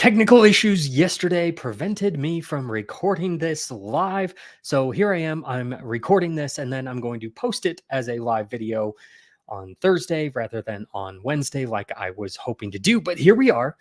Technical issues yesterday prevented me from recording this live. So here I am. I'm recording this and then I'm going to post it as a live video on Thursday rather than on Wednesday, like I was hoping to do. But here we are.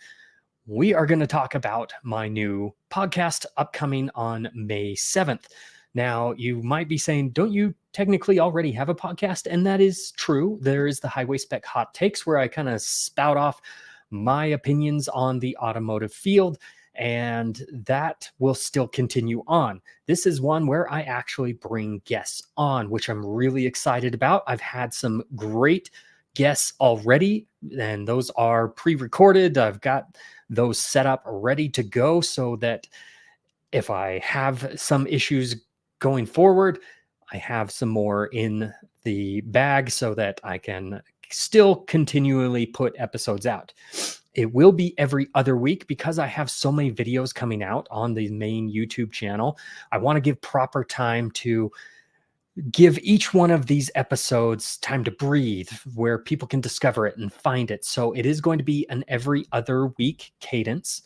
We are going to talk about my new podcast upcoming on May 7th. Now, you might be saying, don't you technically already have a podcast? And that is true. There is the HWYSpec Hot Takes, where I kind of spout off my opinions on the automotive field, and that will still continue on. This is one where I actually bring guests on, which I'm really excited about. I've had some great guests already, and those are pre-recorded. I've got those set up ready to go so that if I have some issues going forward, I have some more in the bag so that I can still continually put episodes out. It will be every other week because I have so many videos coming out on the main YouTube channel. I want to give proper time to give each one of these episodes time to breathe, where people can discover it and find it. So it is going to be an every other week cadence,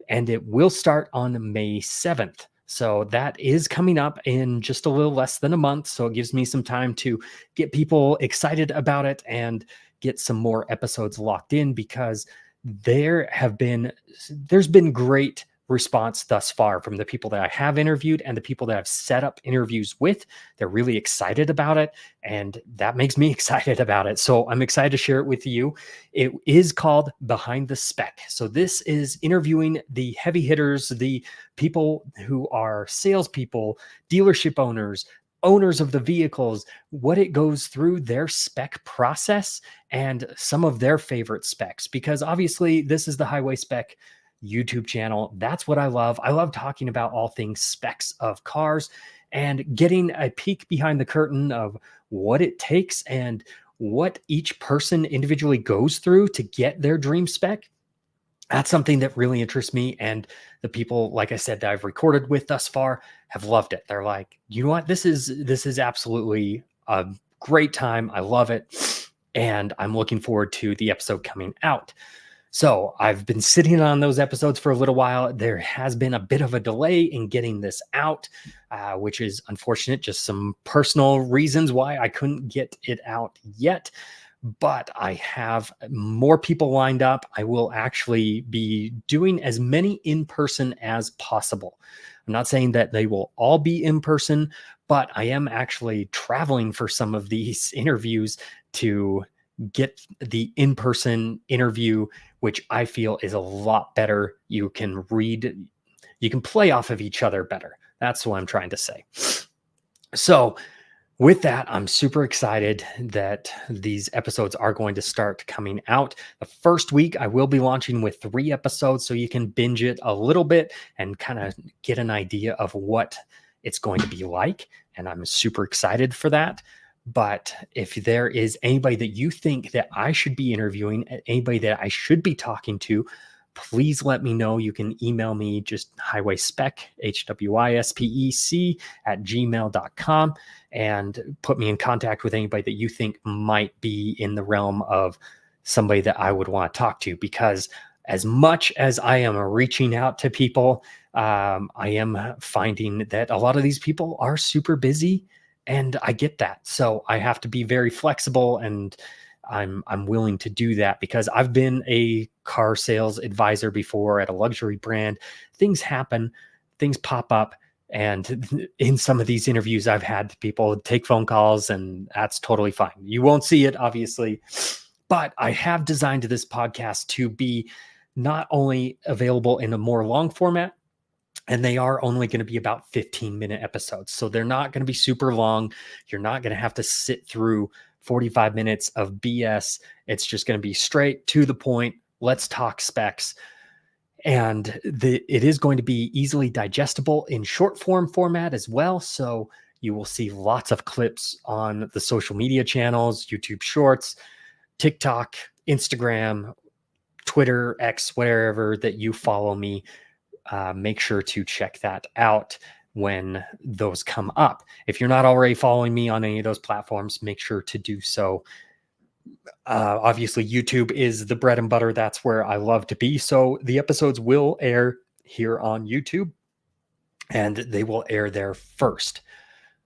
and it will start on May 7th. So that is coming up in just a little less than a month. So it gives me some time to get people excited about it and get some more episodes locked in, because there's been great response thus far from the people that I have interviewed and the people that I've set up interviews with. They're really excited about it, and that makes me excited about it. So I'm excited to share it with you. It is called Behind the Spec. So this is interviewing the heavy hitters, the people who are salespeople, dealership owners of the vehicles, what it goes through their spec process and some of their favorite specs, because obviously this is the HWYSpec YouTube channel. That's what I love. I love talking about all things specs of cars and getting a peek behind the curtain of what it takes and what each person individually goes through to get their dream spec. That's something that really interests me. And the people, like I said, that I've recorded with thus far have loved it. They're like, you know what? This is absolutely a great time. I love it. And I'm looking forward to the episode coming out. So I've been sitting on those episodes for a little while. There has been a bit of a delay in getting this out, which is unfortunate. Just some personal reasons why I couldn't get it out yet. But I have more people lined up. I will actually be doing as many in person as possible. I'm not saying that they will all be in person, but I am actually traveling for some of these interviews to get the in-person interview, which I feel is a lot better. You can play off of each other better. That's what I'm trying to say. So with that, I'm super excited that these episodes are going to start coming out. The first week, I will be launching with 3 episodes, so you can binge it a little bit and kind of get an idea of what it's going to be like. And I'm super excited for that. But if there is anybody that you think that I should be interviewing, anybody that I should be talking to, please let me know. You can email me, just HWYSpec, HWYSpec @gmail.com, and put me in contact with anybody that you think might be in the realm of somebody that I would want to talk to. Because as much as I am reaching out to people, I am finding that a lot of these people are super busy, and I get that. So I have to be very flexible, and I'm willing to do that because I've been a car sales advisor before at a luxury brand. Things happen, things pop up. And in some of these interviews, I've had people take phone calls, and that's totally fine. You won't see it, obviously, but I have designed this podcast to be not only available in a more long format, and they are only going to be about 15-minute episodes. So they're not going to be super long. You're not going to have to sit through 45 minutes of BS. It's just going to be straight to the point. Let's talk specs. And it is going to be easily digestible in short form format as well. So you will see lots of clips on the social media channels, YouTube Shorts, TikTok, Instagram, Twitter, X, wherever that you follow me. Make sure to check that out when those come up. If you're not already following me on any of those platforms, make sure to do so Obviously, YouTube is the bread and butter. That's where I love to be. So the episodes will air here on YouTube, and they will air there first.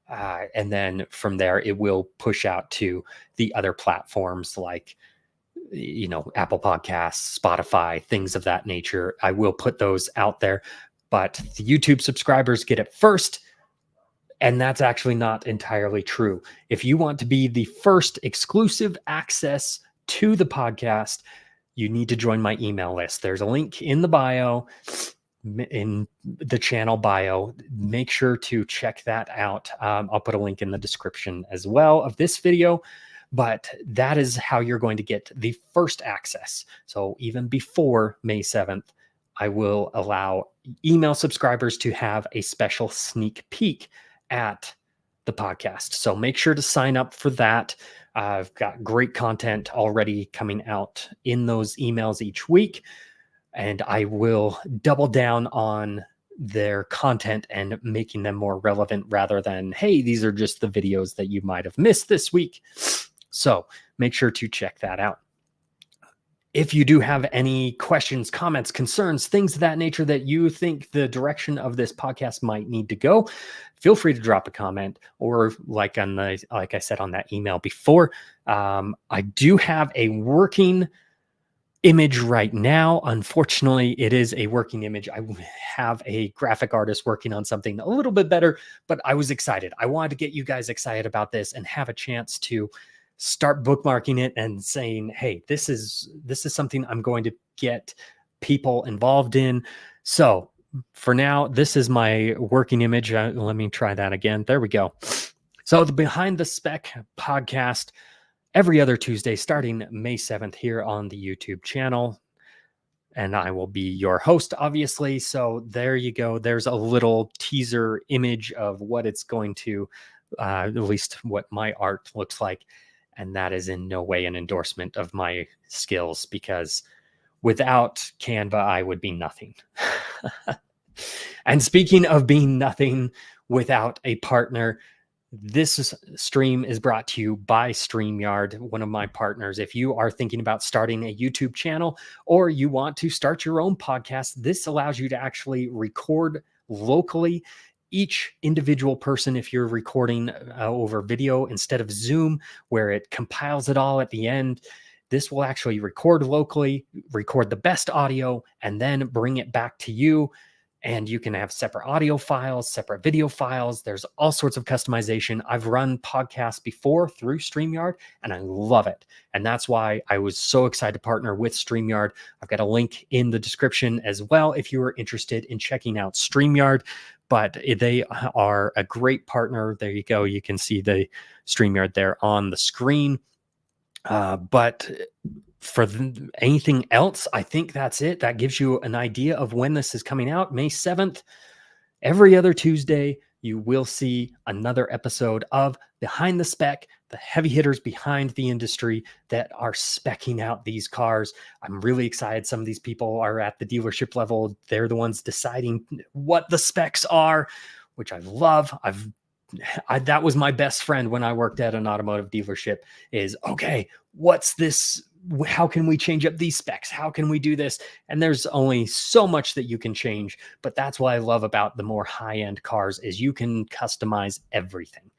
And then from there, it will push out to the other platforms like, Apple Podcasts, Spotify, things of that nature. I will put those out there, but the YouTube subscribers get it first. And that's actually not entirely true. If you want to be the first exclusive access to the podcast, you need to join my email list. There's a link in the bio, in the channel bio. Make sure to check that out. I'll put a link in the description as well of this video, but that is how you're going to get the first access. So even before May 7th, I will allow email subscribers to have a special sneak peek at the podcast. So make sure to sign up for that. I've got great content already coming out in those emails each week, and I will double down on their content and making them more relevant rather than, hey, these are just the videos that you might have missed this week. So make sure to check that out. If you do have any questions, comments, concerns, things of that nature that you think the direction of this podcast might need to go, feel free to drop a comment, or like I said on that email before, I do have a working image right now. Unfortunately, it is a working image. I have a graphic artist working on something a little bit better, but I was excited. I wanted to get you guys excited about this and have a chance to start bookmarking it and saying, hey, this is something I'm going to get people involved in. So for now, this is my working image. Let me try that again. There we go. So the Behind the Spec podcast, every other Tuesday starting May 7th here on the YouTube channel. And I will be your host, obviously. So there you go. There's a little teaser image of what it's going to, at least what my art looks like. And that is in no way an endorsement of my skills, because without Canva, I would be nothing. And speaking of being nothing without a partner, this stream is brought to you by StreamYard, one of my partners. If you are thinking about starting a YouTube channel or you want to start your own podcast, this allows you to actually record locally. Each individual person, if you're recording over video instead of Zoom, where it compiles it all at the end, this will actually record locally, record the best audio, and then bring it back to you. And you can have separate audio files, separate video files. There's all sorts of customization. I've run podcasts before through StreamYard, and I love it. And that's why I was so excited to partner with StreamYard. I've got a link in the description as well if you are interested in checking out StreamYard. But they are a great partner. There you go. You can see the StreamYard there on the screen. But for anything else, I think that's it. That gives you an idea of when this is coming out. May 7th, every other Tuesday, you will see another episode of Behind the Spec, the heavy hitters behind the industry that are speccing out these cars. I'm really excited. Some of these people are at the dealership level. They're the ones deciding what the specs are, which I love. That was my best friend when I worked at an automotive dealership, is, okay, what's this? How can we change up these specs? How can we do this? And there's only so much that you can change, but that's what I love about the more high-end cars, is you can customize everything.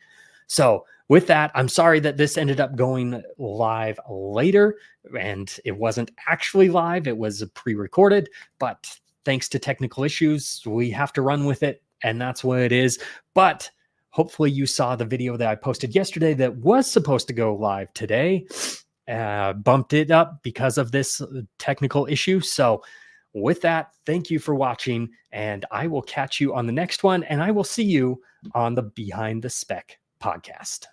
So with that, I'm sorry that this ended up going live later, and it wasn't actually live. It was pre-recorded, but thanks to technical issues, we have to run with it, and that's what it is. But hopefully you saw the video that I posted yesterday that was supposed to go live today. Bumped it up because of this technical issue. So with that, thank you for watching, and I will catch you on the next one, and I will see you on the Behind the Spec podcast.